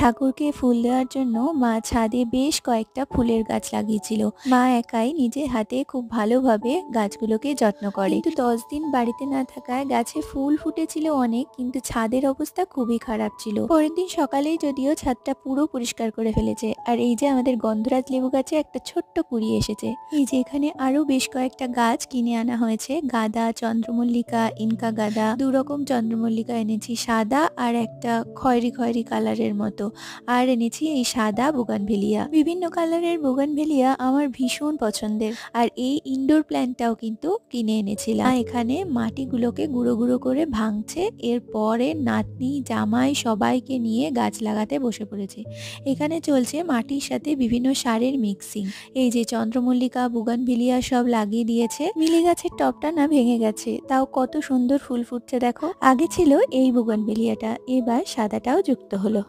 ঠাকুরকে ফুল দেওয়ার জন্য মা ছাদে বেশ কয়েকটা ফুলের গাছ লাগিয়েছিল। মা একাই নিজের হাতে খুব ভালোভাবে গাছগুলোকে যত্ন করে, কিন্তু 10 দিন বাড়িতে না থাকায় গাছে ফুল ফুটেছিল অনেক, কিন্তু ছাদের অবস্থা খুবই খারাপ ছিল। পরের দিন সকালেই যদিও ছাদটা পুরো পরিষ্কার করে ফেলেছে। আর এই যে আমাদের গন্ধরাজ লেবু গাছে একটা ছোট্ট কুড়ি এসেছে। এই যে এখানে আরো বেশ কয়েকটা গাছ কিনে আনা হয়েছে, গাঁদা, চন্দ্রমল্লিকা, ইনকা গাঁদা, 2 রকম চন্দ্রমল্লিকা এনেছি, সাদা আর একটা খয়েরি খয়েরি কালারের মতো, আর এনেছি এই সাদা বুগানভেলিয়া। বিভিন্ন কালারের বুগানভেলিয়া আমার ভীষণ পছন্দের। আর এই ইনডোর প্ল্যান্টটাও কিন্তু কিনে এনেছিলাম। এখানে মাটিগুলোকে গুঁড়ো গুঁড়ো করে ভাঙছে, এরপরে নাতনি জামাই সবাইকে নিয়ে গাছ লাগাতে বসে পড়েছে। এখানে চলছে মাটির সাথে বিভিন্ন সারের মিক্সিং। এই যে চন্দ্রমল্লিকা, বুগানভিলিয়া সব লাগিয়ে দিয়েছে। মিলি গাছের টবটা না ভেঙে গেছে, তাও কত সুন্দর ফুল ফুটছে দেখো। আগে ছিল এই বুগানভিলিয়াটা, এবার সাদাটাও যুক্ত হলো।